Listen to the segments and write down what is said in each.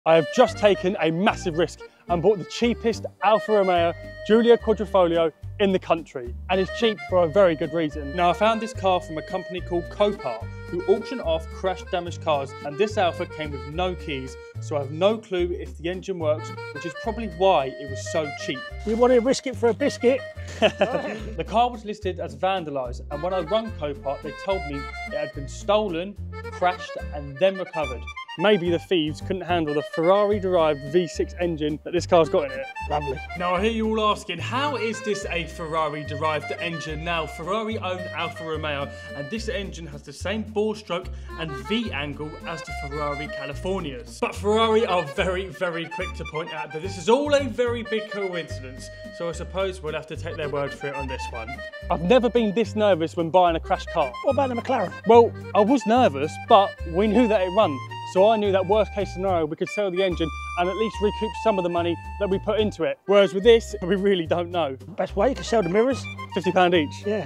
I have just taken a massive risk and bought the cheapest Alfa Romeo Giulia Quadrifoglio in the country. And it's cheap for a very good reason. Now, I found this car from a company called Copar, who auction off crash damaged cars, and this Alfa came with no keys, so I have no clue if the engine works, which is probably why it was so cheap. You want to risk it for a biscuit? The car was listed as vandalised, and when I rung Copar, they told me it had been stolen, crashed and then recovered. Maybe the thieves couldn't handle the Ferrari-derived V6 engine that this car's got in it. Lovely. Now, I hear you all asking, how is this a Ferrari-derived engine? Now, Ferrari own Alfa Romeo, and this engine has the same bore stroke and V angle as the Ferrari Californias. But Ferrari are very, very quick to point out that this is all a very big coincidence, so I suppose we'll have to take their word for it on this one. I've never been this nervous when buying a crashed car. What about the McLaren? Well, I was nervous, but we knew that it run. So I knew that worst case scenario, we could sell the engine and at least recoup some of the money that we put into it. Whereas with this, we really don't know. Best way, you can sell the mirrors. £50 each. Yeah.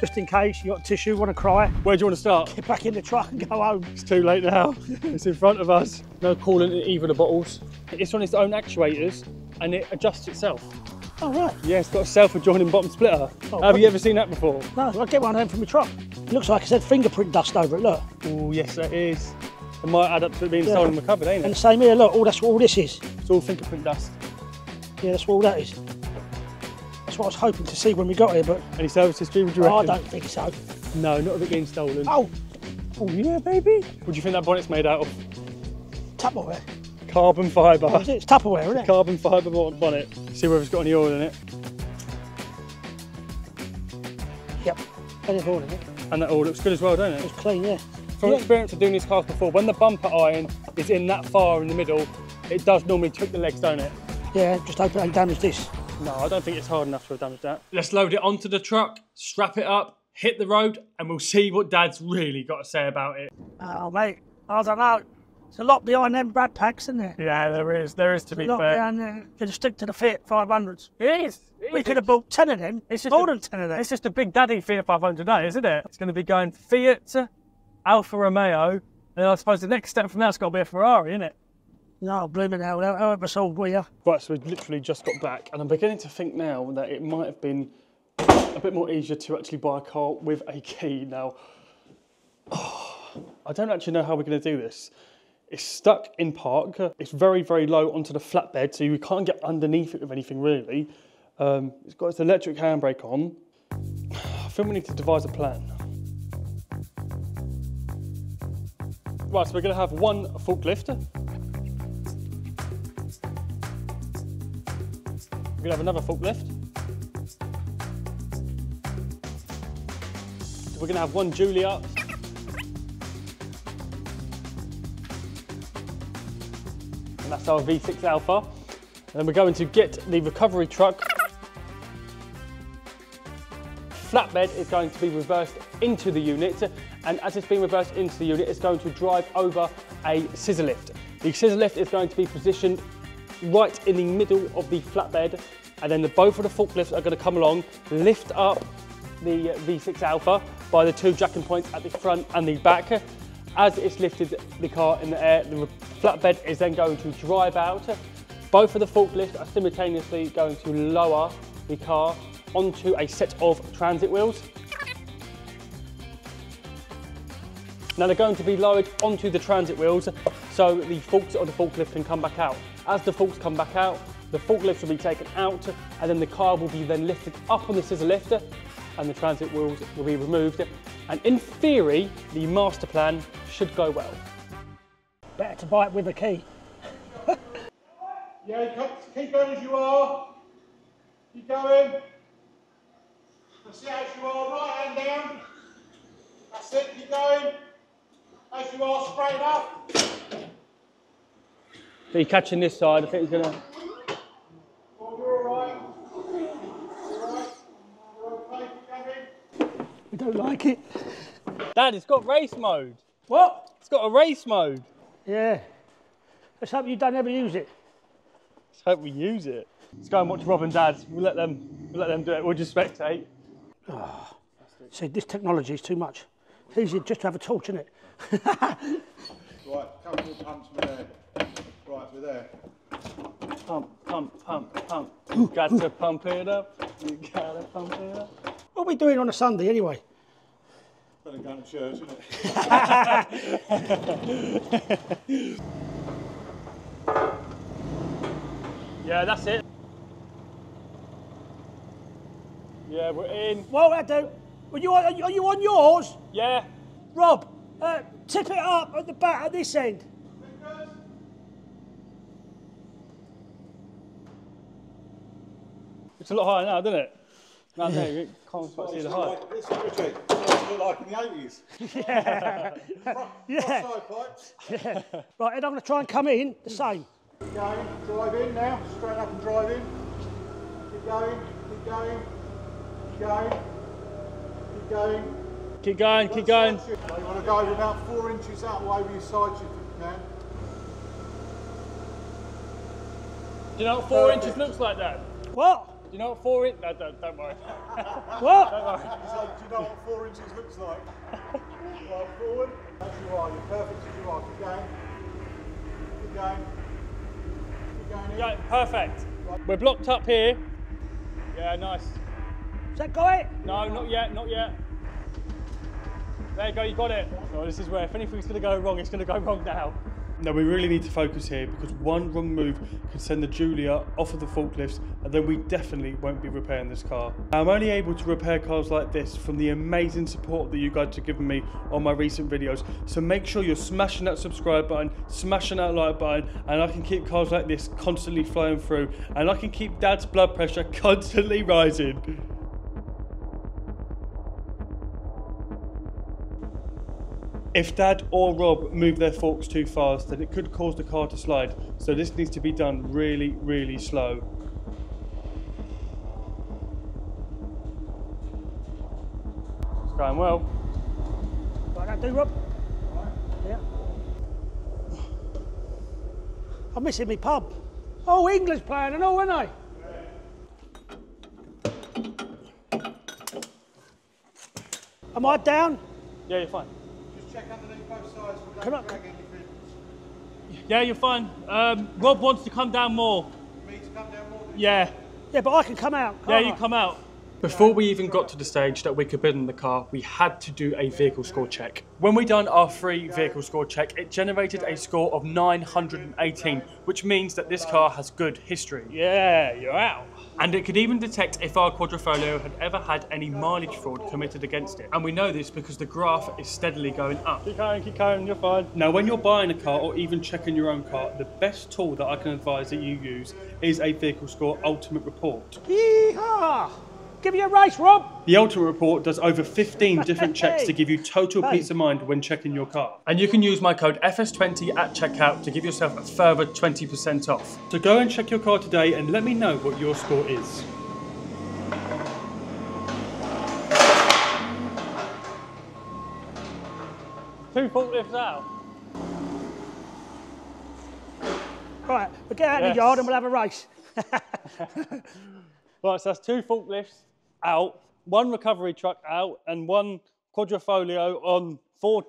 Just in case you got tissue, want to cry. Where do you want to start? Get back in the truck and go home. It's too late now. It's in front of us. No coolant in either of the bottles. It's on its own actuators and it adjusts itself. Oh, right. Yeah, it's got a self-adjoining bottom splitter. Have you ever seen that before? No, I'll get one of them from my truck. It looks like it's had fingerprint dust over it, look. Oh, yes, that is. It might add up to it being stolen in the cupboard, ain't it? And the same here, look, that's what all this is. It's all fingerprint dust. Yeah, that's what all that is. That's what I was hoping to see when we got here, but... Any service history, would you reckon? I don't think so. No, not of it being stolen. Oh! Oh yeah, baby! What do you think that bonnet's made out of? Tupperware. Carbon fibre. What is it? It's Tupperware, isn't it? Carbon fibre bonnet. See whether it's got any oil in it. Yep, plenty of oil in it. And that oil looks good as well, don't it? It's clean, yeah. From experience of doing these cars before, when the bumper iron is in that far in the middle, it does normally tweak the legs, don't it? Yeah, just hope it ain't damaged this. No, I don't think it's hard enough to have damaged that. Let's load it onto the truck, strap it up, hit the road, and we'll see what Dad's really got to say about it. Oh, mate, I don't know. There's a lot behind them Brad packs, isn't there? Yeah, there is to be fair. A lot behind there. Could have stick to the Fiat 500s. It is. We could have bought 10 of them. It's just more than 10 of them. It's just a big daddy Fiat 500, isn't it? It's going to be going Fiat, Alfa Romeo, and I suppose the next step from that's got to be a Ferrari, isn't it? No, blooming hell, however sold we are. Right, so we've literally just got back, and I'm beginning to think now that it might have been a bit more easier to actually buy a car with a key. Now, I don't actually know how we're going to do this. It's stuck in park. It's very, very low onto the flatbed, so you can't get underneath it with anything really. It's got its electric handbrake on. I think we need to devise a plan. Right, so we're going to have one forklift. We're going to have another forklift. We're going to have one Giulia. And that's our V6 Alpha. And then we're going to get the recovery truck. Flatbed is going to be reversed into the unit, and as it's being reversed into the unit, it's going to drive over a scissor lift. The scissor lift is going to be positioned right in the middle of the flatbed, and then both of the forklifts are going to come along, lift up the V6 Alpha by the two jacking points at the front and the back. As it's lifted the car in the air, the flatbed is then going to drive out. Both of the forklifts are simultaneously going to lower the car onto a set of transit wheels. Now they're going to be lowered onto the transit wheels so the forks of the forklift can come back out. As the forks come back out, the forklift will be taken out, and then the car will be then lifted up on the scissor lift and the transit wheels will be removed. And in theory, the master plan should go well. Better to buy it with a key. Yeah, keep going as you are. Keep going. That's it, as you are, right hand down. That's it, keep going. As you are, straight up. So you're catching this side, I think he's going to... Oh, you're all right. You're all right. You're okay, keep going. We don't like it. Dad, it's got race mode. What? It's got a race mode. Yeah. Let's hope you don't ever use it. Let's hope we use it. Let's go and watch Rob and Dad. We'll let them do it. We'll just spectate. Oh, see, this technology is too much. It's easier just to have a torch in it. Right, couple of pumps from there. there. Pump, pump, pump, pump. You got to pump it up. You gotta pump it up. What are we doing on a Sunday anyway? Better going to church, isn't it? Yeah, that's it. Yeah, we're in. Well, Adu, are you on yours? Yeah. Rob, tip it up at the back at this end. It's a lot higher now, doesn't it? Round there, you can't quite see the height. This Richie, look like in the 80s. Yeah. Yeah. Side pipes. Yeah. Right, Ed, I'm going to try and come in the same. Keep going, drive in now, straight up and drive in. Keep going, keep going, keep going, keep going. Keep going, keep going. You want to go about 4 inches out of the way with your side shift if you can. Do you know what 4 inches looks like, Dad? What? Do you know what 4 inches? No, don't worry. What? Don't worry. So, do you know what 4 inches looks like? Right, forward. As you are, you're perfect as you are. Keep going. Keep going. Keep going in. Yeah, perfect. Right. We're blocked up here. Yeah, nice. Has that got it? No, not yet, not yet. There you go, you got it. Oh, this is where if anything's going to go wrong, it's going to go wrong now. No, we really need to focus here because one wrong move could send the Giulia off of the forklifts and then we definitely won't be repairing this car. I'm only able to repair cars like this from the amazing support that you guys have given me on my recent videos. So make sure you're smashing that subscribe button, smashing that like button, and I can keep cars like this constantly flowing through and I can keep Dad's blood pressure constantly rising. If Dad or Rob move their forks too fast, then it could cause the car to slide. So this needs to be done really, really slow. It's going well. Like that do, Rob? Yeah. I'm missing me pub. Oh, England's playing and all, aren't they? Am I down? Yeah, you're fine. Check underneath both sides. Can I- Drag anything. Yeah, you're fine. Rob wants to come down more. Me to come down more. Yeah. Yeah, but I can come out. Yeah, can't you I? come out. Before we even got to the stage that we could bid in the car, we had to do a vehicle score check. When we done our free vehicle score check, it generated a score of 918, which means that this car has good history. Yeah, you're out. And it could even detect if our Quadrifoglio had ever had any mileage fraud committed against it. And we know this because the graph is steadily going up. Keep going, you're fine. Now, when you're buying a car or even checking your own car, the best tool that I can advise that you use is a vehicle score ultimate report. Yeehaw! Give you a race, Rob. The Ultimate Report does over 15 different checks to give you total peace of mind when checking your car. And you can use my code FS20 at checkout to give yourself a further 20% off. So go and check your car today and let me know what your score is. Two forklifts out. Right, we'll get out in Yes. the yard and we'll have a race. Right, so that's two forklifts out, one recovery truck out, and one Quadrifoglio on four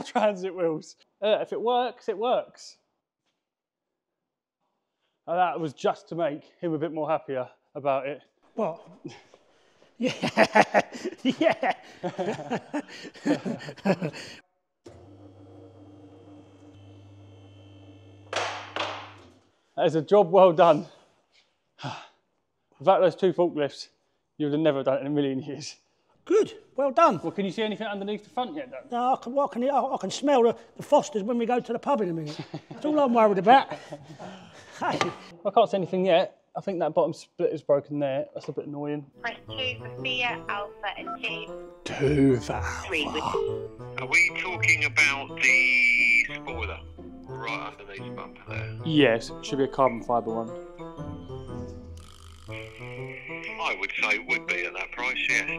transit wheels. If it works, it works. And that was just to make him a bit more happier about it. What? Yeah, yeah. That is a job well done. Without those two forklifts, you would have never done it in a million years. Good, well done. Well, can you see anything underneath the front yet, Dan? No, I can smell the Fosters when we go to the pub in a minute. That's all I'm worried about. Hey. I can't see anything yet. I think that bottom split is broken there. That's a bit annoying. Press 2 for Mia, Alpha and Team. 2 for Three with Are we talking about the spoiler right underneath the bumper there? Yes, it should be a carbon fibre one. I would say it would be at that price, yes.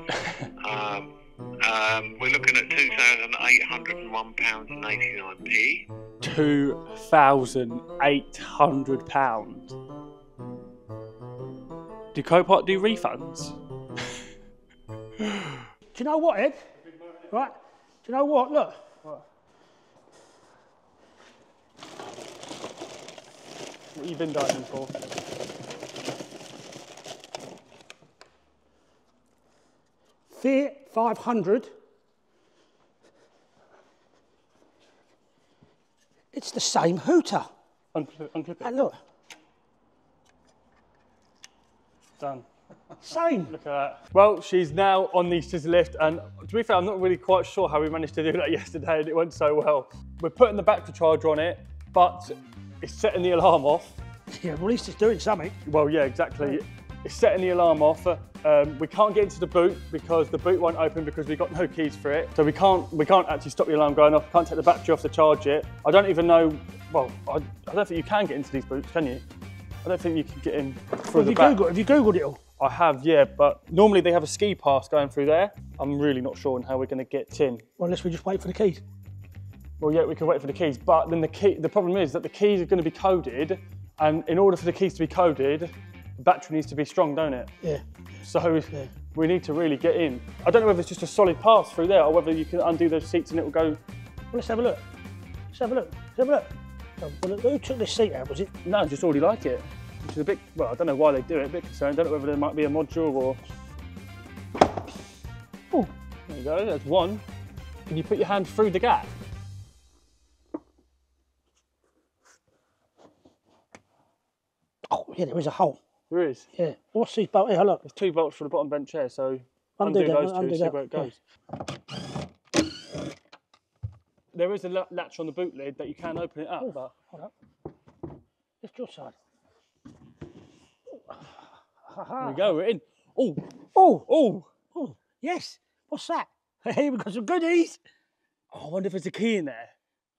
We're looking at £2,801.89p. £2,800. Do Copart do refunds? Do you know what, Ed? Right? Do you know what? Look. What? what you've been diving for. Fiat 500. It's the same hooter. Unclip it. And look, Done. same. Look at that. Well, she's now on the scissor lift, and to be fair, I'm not really quite sure how we managed to do that yesterday, and it went so well. We're putting the battery charger on it, but it's setting the alarm off. Yeah, well, at least it's doing something. Well, yeah, exactly. It's setting the alarm off. We can't get into the boot because the boot won't open because we've got no keys for it. So we can't actually stop the alarm going off. Can't take the battery off to charge it. I don't even know. Well, I don't think you can get into these boots, can you? I don't think you can get in through the back. Have you Googled it all? I have, yeah, but normally they have a ski pass going through there. I'm really not sure on how we're going to get in. Well, unless we just wait for the keys. Well, yeah, we can wait for the keys, but then the problem is that the keys are going to be coded, and in order for the keys to be coded, the battery needs to be strong, don't it? Yeah. So we need to really get in. I don't know whether it's just a solid pass through there or whether you can undo those seats and it will go. Well, let's have a look. Let's have a look. Let's have a look. Oh, well, who took this seat out, was it? No, just already like it. Which is a bit, well, I don't know why they do it, a bit concerned. I don't know whether there might be a module or. Oh, there you go, there's one. Can you put your hand through the gap? Oh, yeah, there is a hole. There is. Yeah. What's these bolts? Here, look. There's 2 bolts for the bottom bench here, so Undo them, those two, undo see that. where it goes. Yeah. There is a latch on the boot lid that you can open it up, but. Hold up. Lift your side. There we go, we're in. Oh, Oh, oh. oh, yes. What's that? Hey, we've got some goodies. Oh, I wonder if there's a key in there.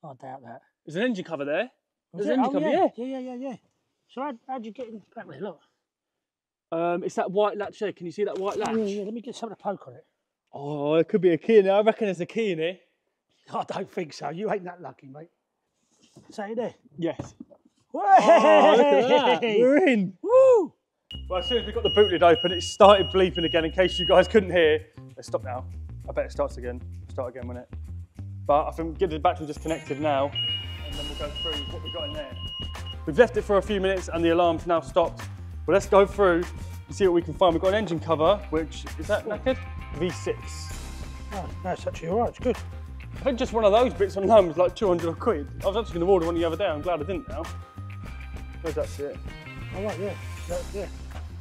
I doubt that. There's an engine cover there. Was There's an engine cover, yeah. Yeah. So how'd you get in back there? Look. It's that white latch there. Can you see that white latch? Yeah, let me get something to poke on it. Oh, there could be a key in there. I reckon there's a key in here. I don't think so. You ain't that lucky, mate. Say it there. Yes. Hey! Oh, look at that. We're in. Woo! Well, as soon as we got the boot lid open, it started bleeping again in case you guys couldn't hear. Let's stop now. I bet it starts again. Start again, won't it? But I think get the battery disconnected now, and then we'll go through what we've got in there. We've left it for a few minutes and the alarm's now stopped. But let's go through and see what we can find. We've got an engine cover, which, is that knackered? V6. Oh, no, it's actually all right. It's good. I think just one of those bits online was like 200 quid. I was actually going to order one the other day. I'm glad I didn't now. Where's that sit? All right, yeah. Yeah.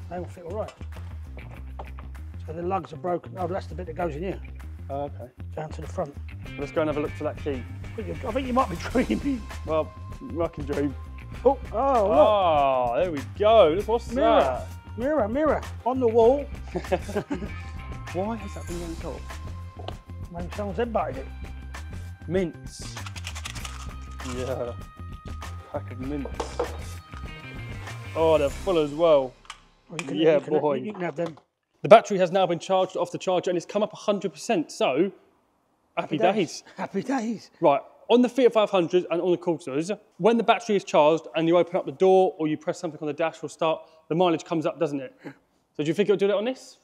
They will fit all right. So the lugs are broken. Oh, that's the bit that goes in here. Oh, okay. Down to the front. Let's go and have a look for that key. I think you might be dreaming. Well, I can dream. Oh, look. Oh, there we go. Look, what's that? Mirror on the wall. Why has that been on top? Maybe someone's headbutted it. Mints. Yeah. Pack of mints. Oh, they're full as well. You boy. You can have them. The battery has now been charged off the charger and it's come up 100%. So, happy days. Happy days. Right. On the Fiat 500s and on the Corsas, when the battery is charged and you open up the door or you press something on the dash or start, the mileage comes up, doesn't it? So do you think it'll do that on this?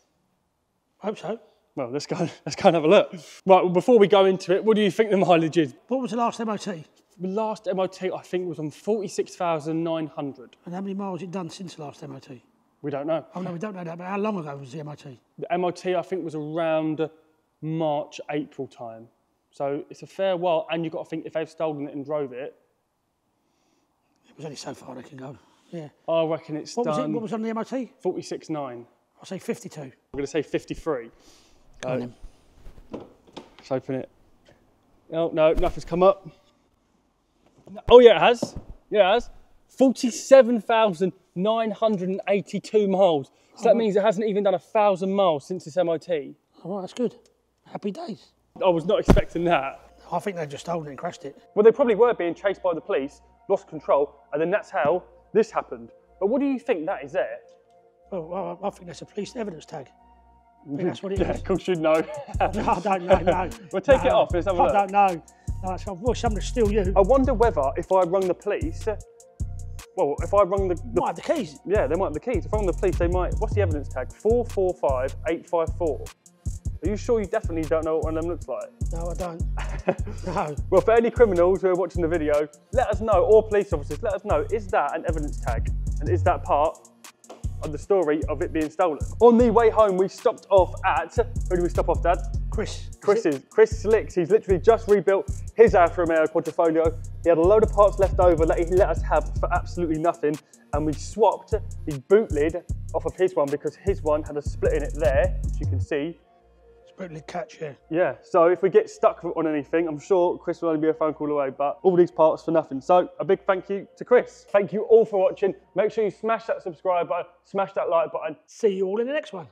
I hope so. Well, let's go and have a look. Right, well, before we go into it, what do you think the mileage is? What was the last MOT? The last MOT, I think, was on 46,900. And how many miles it done since the last MOT? We don't know. Oh no, we don't know that, but how long ago was the MOT? The MOT, I think, was around March, April time. So it's a fair while, and you've got to think if they've stolen it and drove it. It was only so far they can go. Yeah. I reckon it's What done. was on the MOT? 46.9. I'll say 52. I'm going to say 53. Go on then. Let's open it. Oh, no, nothing's come up. Oh, yeah, it has. Yeah, it has. 47,982 miles. So that means it hasn't even done 1,000 miles since this MOT. All right, that's good. Happy days. I was not expecting that. I think they just stolen it and crashed it. Well, they probably were being chased by the police, lost control, and then that's how this happened. But what do you think that is there? Well, I think that's a police evidence tag. I think that's what it is. Yeah, of course you'd know. No, I don't know, no. Well, take it off, let's have a look. I don't know. No, it's someone to steal you. I wonder whether if I rung the police, well, if I rung the Might have the keys. Yeah, they might have the keys. If I rung the police, they might. What's the evidence tag? 445854. Are you sure you definitely don't know what one of them looks like? No, I don't. No. Well, for any criminals who are watching the video, let us know, or police officers, let us know, is that an evidence tag? And is that part of the story of it being stolen? On the way home, we stopped off at, who did we stop off, Dad? Chris. Chris Slicks. He's literally just rebuilt his Alfa Romeo Quadrifoglio. He had a load of parts left over that he let us have for absolutely nothing, and we swapped the boot lid off of his one because his one had a split in it there, which you can see. Split lid catch, yeah. Yeah, so if we get stuck on anything, I'm sure Chris will only be a phone call away, but all these parts for nothing. So a big thank you to Chris. Thank you all for watching. Make sure you smash that subscribe button, smash that like button. See you all in the next one.